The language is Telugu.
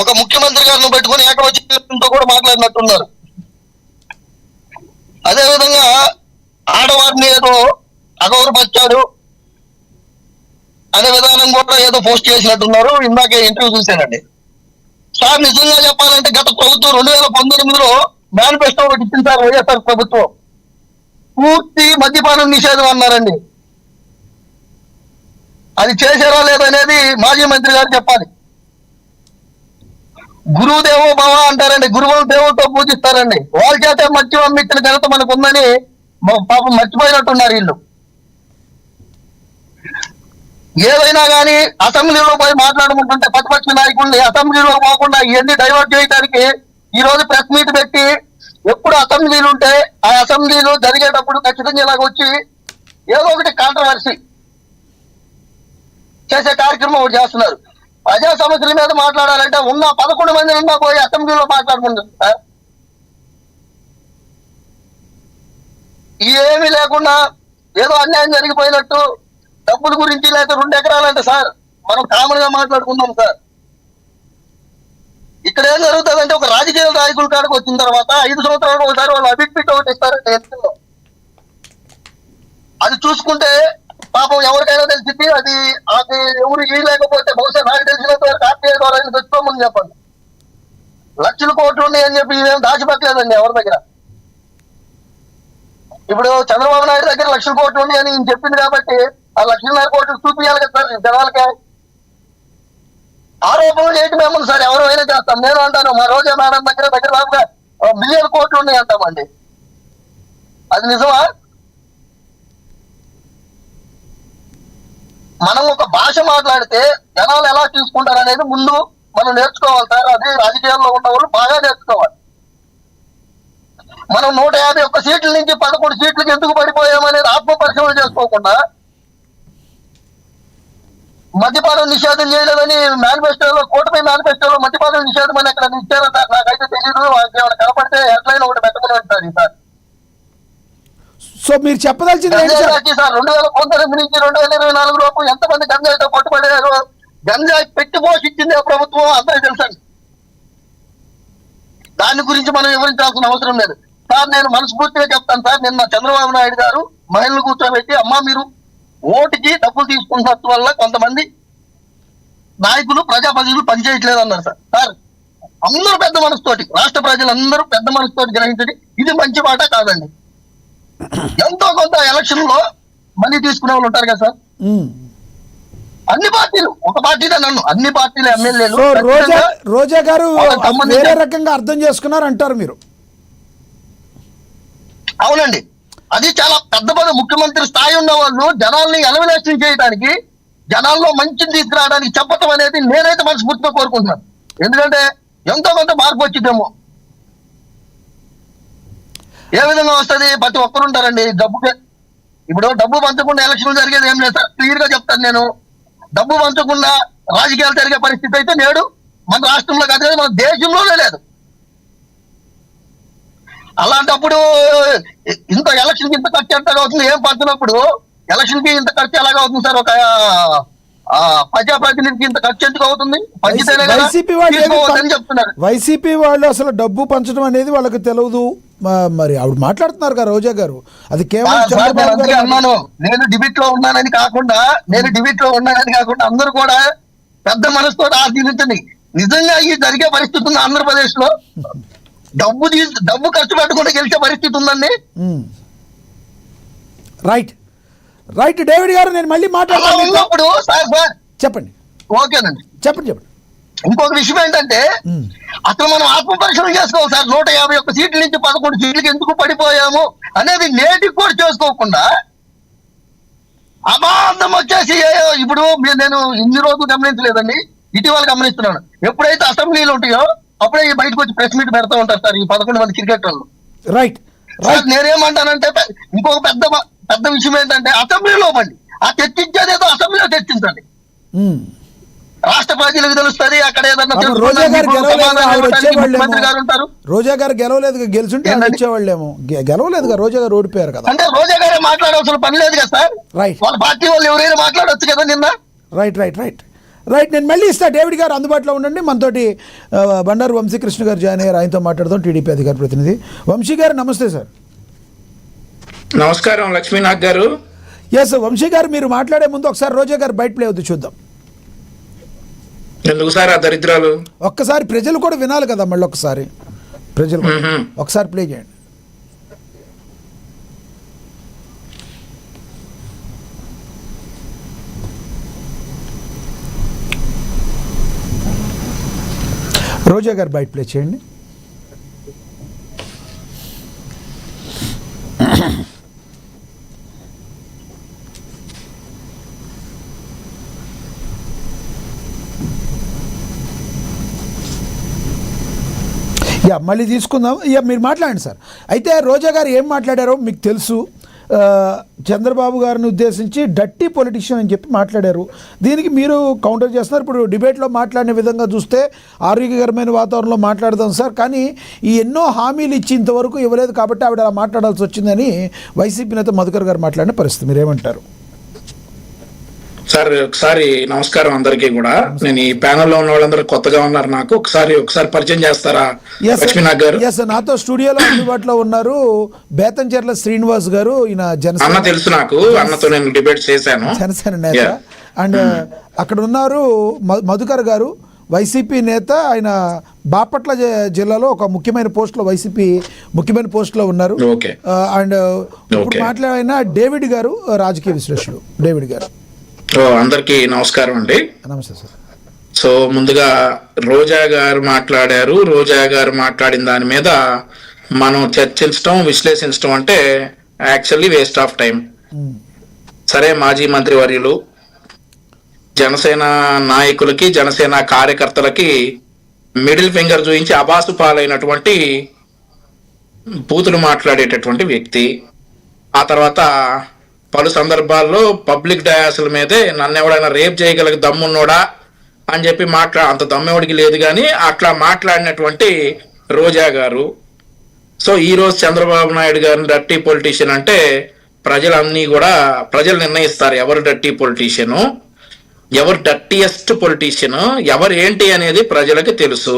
ఒక ముఖ్యమంత్రి గారిని పెట్టుకుని ఏకవచనంతో కూడా మాట్లాడినట్టున్నారు. అదేవిధంగా ఆడవారిని ఏదో అగౌరవపరిచాడు అనే విధానం కూడా ఏదో పోస్ట్ చేసినట్టున్నారు. ఇందాకే ఇంటర్వ్యూ చూశానండి. సార్ నిజంగా చెప్పాలంటే గత ప్రభుత్వం 2019లో మేనిఫెస్టో ఒకటి ఇచ్చింది సార్. వైఎస్ఆర్ ప్రభుత్వం పూర్తి మద్యపానం నిషేధం అన్నారండి. అది చేశారో లేదనేది మాజీ మంత్రి గారు చెప్పాలి. గురువు దేవో భవ అంటారండి. గురువులు దేవుడితో పూజిస్తారండి. వాళ్ళ చేత మద్యం అమ్మించిన ఘనత మనకు ఉందని పాపం మర్చిపోయినట్టున్నారు వీళ్ళు. ఏదైనా కానీ అసెంబ్లీలో పోయి మాట్లాడుకుంటుంటే ప్రతిపక్ష నాయకుల్ని అసెంబ్లీలో పోకుండా ఇవన్నీ డైవర్ట్ చేయడానికి ఈ రోజు ప్రెస్ మీట్ పెట్టి ఎప్పుడు అసెంబ్లీలు ఉంటే ఆ అసెంబ్లీలు జరిగేటప్పుడు ఖచ్చితంగా ఇలాగ వచ్చి ఏదో ఒకటి కాంట్రవర్సీ చేసే కార్యక్రమం ఒకటి చేస్తున్నారు. ప్రజా సమస్యల మీద మాట్లాడాలంటే ఉన్న 11 మంది నిండా పోయి అసెంబ్లీలో మాట్లాడుకుంటారు సార్. ఏమీ లేకుండా ఏదో అన్యాయం జరిగిపోయినట్టు డబ్బుల గురించి లేక 2 ఎకరాలంటే సార్ మనం కామన్ గా మాట్లాడుకుందాం సార్. ఇక్కడ ఏం జరుగుతుందంటే ఒక రాజకీయ నాయకుల కాడికి వచ్చిన తర్వాత 5 సంవత్సరాలకు ఒకసారి వాళ్ళు అభిప్రాయం ఒకటి ఇస్తారంటే ఎన్నికల్లో అది చూసుకుంటే పాపం ఎవరికైనా తెలిసింది. అది ఎవరు ఈ లేకపోతే బహుశా నాకు తెలిసినంత వరకు ఆర్టీఐ ద్వారా తెచ్చుకోమని చెప్పండి. లక్షల కోట్లు ఉన్నాయని చెప్పి ఇదేం దాచిపెట్టలేదండి ఎవరి దగ్గర. ఇప్పుడు చంద్రబాబు నాయుడు దగ్గర లక్షల కోట్లు ఉన్నాయని ఈయన చెప్పింది కాబట్టి ఆ 1,00,000 కోట్లు చూపించాలి కదా సార్ జనాలకే. ఆరోపణలు చేయటం ఏమన్నా సార్ ఎవరైనా చేస్తాం. నేను అంటాను మా రోజా మేడం దగ్గర దాదాపుగా 1 మిలియన్ కోట్లు ఉన్నాయి అంటామండి. అది నిజమా? మనం ఒక భాష మాట్లాడితే జనాలు ఎలా తీసుకుంటారు అనేది ముందు మనం నేర్చుకోవాలి సార్. అది రాజకీయాల్లో ఉన్న వాళ్ళు బాగా నేర్చుకోవాలి. మనం 151 సీట్ల నుంచి 11 సీట్లకు ఎందుకు పడిపోయామనేది ఆత్మ పరిశీలన చేసుకోకుండా మద్యపానం నిషేధం చేయలేదని మేనిఫెస్టోలో కూటమి మేనిఫెస్టోలో మద్యపానం నిషేధం అని ఎక్కడ ఇచ్చారో సార్ నాకైతే తెలియదు. వాళ్ళకి ఏమైనా కనపడితే హెడ్లైన్ ఒకటి పెట్టమని అంటారు సార్. సో మీరు చెప్పదలిచింది సార్ 2019 నుంచి 2024 లోపు ఎంతమంది గంజాయితో పట్టుబడారు, గంజాయి పెట్టి పోషించింది ప్రభుత్వం అందరికీ తెలుసండి. దాని గురించి మనం వివరించాల్సిన అవసరం లేదు సార్. నేను మనస్ఫూర్తిగా చెప్తాను సార్. నిన్న చంద్రబాబు నాయుడు గారు మహిళలు కూర్చోబెట్టి అమ్మా మీరు ఓటుకి డబ్బులు తీసుకున్నట్టు వల్ల కొంతమంది నాయకులు ప్రజాప్రతినిధులు పనిచేయట్లేదు అన్నారు సార్. సార్ అందరూ పెద్ద మనసుతోటి, రాష్ట్ర ప్రజలందరూ పెద్ద మనసుతోటి గ్రహించండి. ఇది మంచి మాట కాదండి. ఎంతో కొంత ఎలక్షన్ లో మనీ తీసుకునే వాళ్ళు ఉంటారు కదా సార్. అన్ని పార్టీలు, ఒక పార్టీనే నన్ను అన్ని పార్టీలు ఎమ్మెల్యేలు రోజా గారు వేరే రకంగా అర్థం చేసుకున్నారు అంటారు మీరు. అవునండి, అది చాలా పెద్ద పెద్ద ముఖ్యమంత్రి స్థాయి ఉన్న వాళ్ళు జనాల్ని ఎలిమినేషన్ చేయడానికి, జనాల్లో మంచిని తీసుకురావడానికి చెప్పటం అనేది నేనైతే మనస్ఫూర్తిగా కోరుకుంటున్నాను. ఎందుకంటే ఎంతో కొంత మార్పు వచ్చిద్దేమో. ఏ విధంగా వస్తుంది? ప్రతి ఒక్కరు ఉంటారండి డబ్బుకే. ఇప్పుడు డబ్బు పంచకుండా ఎలక్షన్లు జరిగేది ఏం లేదు సార్. క్లియర్ గా చెప్తాను నేను. డబ్బు పంచకుండా రాజకీయాలు జరిగే పరిస్థితి అయితే నేడు మన రాష్ట్రంలో కాదు, మన దేశంలోనే లేదు. అలాంటప్పుడు ఇంత ఎలక్షన్ కి ఇంత ఖర్చు ఎంత అవుతుంది? ఏం పంచినప్పుడు ఎలక్షన్ కి ఇంత ఖర్చు ఎలాగ అవుతుంది సార్? ఒక ప్రజాప్రతినిధికి ఇంత ఖర్చు ఎందుకు అవుతుంది? వైసీపీ వాళ్ళు అసలు డబ్బు పంచడం అనేది వాళ్ళకి తెలియదు. మరి ఆవిడ మాట్లాడుతున్నారు కదా రోజా గారు, అది కేవలం అన్నాను. నేను డిబేట్ లో ఉన్నానని కాకుండా అందరూ కూడా పెద్ద మనసుతో ఆశీర్వదించండి. నిజంగా ఈ జరిగే పరిస్థితి ఉంది ఆంధ్రప్రదేశ్ లో. డబ్బు ఖర్చు పెట్టకుండా గెలిచే పరిస్థితి ఉందండి. రైట్ రైట్ డేవిడ్ గారు, నేను మళ్ళీ మాట్లాడుతున్నప్పుడు సార్ చెప్పండి. ఓకేనండి, చెప్పండి. ఇంకొక విషయం ఏంటంటే అసలు మనం ఆత్మ పరిశీలన చేసుకోవాలి సార్. 151 సీట్ల నుంచి 11 సీట్లకి ఎందుకు పడిపోయాము అనేది నేటికి కూడా చేసుకోకుండా అబాధం వచ్చేసి ఇప్పుడు నేను ఇన్ని రోజులు గమనించలేదండి, ఇటీవల గమనిస్తున్నాను. ఎప్పుడైతే అసెంబ్లీలు ఉంటాయో అప్పుడే బయటకు వచ్చి ప్రెస్ మీట్ పెడతా ఉంటారు సార్ ఈ 11 మంది క్రికెటర్లు. రైట్. నేనేమంటానంటే ఇంకొక పెద్ద విషయం ఏంటంటే అసెంబ్లీలో పండి ఆ చర్చించేదేదో అసెంబ్లీలో చర్చించండి. రాష్ట్ర ప్రజలకు తెలుస్తుంది. అక్కడ ఏదన్నా రోజా గారు గెలవలేదు, గెలుచుంటే వచ్చేవాళ్ళేమో. గెలవలేదు, రోజా గారు ఓడిపోయారు కదా. అంటే రోజా గారే మాట్లాడవలసిన పని లేదు కదా సార్. రైట్. వాళ్ళ పార్టీ వాళ్ళు ఎవరైనా మాట్లాడవచ్చు కదా నిన్న. రైట్ రైట్ రైట్ రైట్, నేను మళ్ళీ ఇస్తా. డేవిడ్ గారు అందుబాటులో ఉండండి. మనతోటి బండారు వంశీకృష్ణ గారు జాయిన్ అయ్యారు, ఆయనతో మాట్లాడదాం. టీడీపీ అధికార ప్రతినిధి వంశీ గారు, నమస్తే సార్. నమస్కారం లక్ష్మీనాథ్ గారు. ఎస్ వంశీ గారు, మీరు మాట్లాడే ముందు ఒకసారి రోజా గారు బయట ప్లే అవుతుంది చూద్దాం. ఎందుకు సార్ ఆ దరిద్రాలు? ఒక్కసారి ప్రజలు కూడా వినాలి కదా, మళ్ళీ ఒకసారి ప్రజలు కూడా. ఒకసారి ప్లే చేయండి. రోజా గారు బయట ప్లే చేయండి. మళ్ళీ తీసుకుందాం. మీరు మాట్లాడండి సార్. అయితే రోజా గారు ఏం మాట్లాడారో మీకు తెలుసు. చంద్రబాబు గారిని ఉద్దేశించి డర్టీ పొలిటిషియన్ అని చెప్పి మాట్లాడారు. దీనికి మీరు కౌంటర్ చేస్తున్నారు. ఇప్పుడు డిబేట్లో మాట్లాడిన విధంగా చూస్తే ఆరోగ్యకరమైన వాతావరణంలో మాట్లాడదాం సార్, కానీ ఈ ఎన్నో హామీలు ఇచ్చి ఇంతవరకు ఇవ్వలేదు కాబట్టి ఆవిడ అలా మాట్లాడాల్సి వచ్చిందని వైసీపీ నేత మధుకర్ గారు మాట్లాడిన పరిస్థితి. మీరేమంటారు సార్? ఒకసారి నమస్కారం అందరికీ కూడా. నేను ఈ ప్యానెల్లో ఉన్న వాళ్ళందరూ కొత్తగా ఉన్నారు, నాకు ఒకసారి పరిచయం చేస్తారా లక్ష్మీనాథ్ గారు? నాతో స్టూడియోలో అందుబాటులో ఉన్నారు బేతంచెర్ల శ్రీనివాస్ గారు. ఈయన అన్న తెలుసు నాకు, అన్నతో నేను డిబేట్ చేశాను, జనసేన నేత. అండ్ అక్కడ ఉన్నారు మధుకర్ గారు, వైసీపీ నేత. ఆయన బాపట్ల జిల్లాలో ఒక ముఖ్యమైన పోస్టులో, వైసీపీ ముఖ్యమైన పోస్టులో ఉన్నారు. అండ్ ఇప్పుడు మాట్లాడిన డేవిడ్ గారు, రాజకీయ విశ్లేషకులు. డేవిడ్ గారు, అందరికీ నమస్కారం అండి. నమస్తే సార్. సో ముందుగా రోజా గారు మాట్లాడారు. రోజా గారు మాట్లాడిన దాని మీద మనం చర్చించడం, విశ్లేషించడం అంటే యాక్చువల్లీ వేస్ట్ ఆఫ్ టైం. సరే, మాజీ మంత్రి వర్యులు, జనసేన నాయకులకి, జనసేన కార్యకర్తలకి మిడిల్ ఫింగర్ చూపించి అబాసు పాలైనటువంటి బూతులు మాట్లాడేటటువంటి వ్యక్తి. ఆ తర్వాత పలు సందర్భాల్లో పబ్లిక్ డయాసుల మీదే నన్ను ఎవడైనా రేప్ చేయగలిగే దమ్మున్నోడా అని చెప్పి అంత దమ్మెవడికి లేదు కానీ అట్లా మాట్లాడినటువంటి రోజా గారు. సో ఈ రోజు చంద్రబాబు నాయుడు గారిని డర్టీ పొలిటీషియన్ అంటే ప్రజలు నిర్ణయిస్తారు ఎవరు డర్టీ పొలిటీషియను, ఎవరు డర్టీయెస్ట్ పొలిటీషియన్, ఎవరు ఏంటి అనేది ప్రజలకి తెలుసు.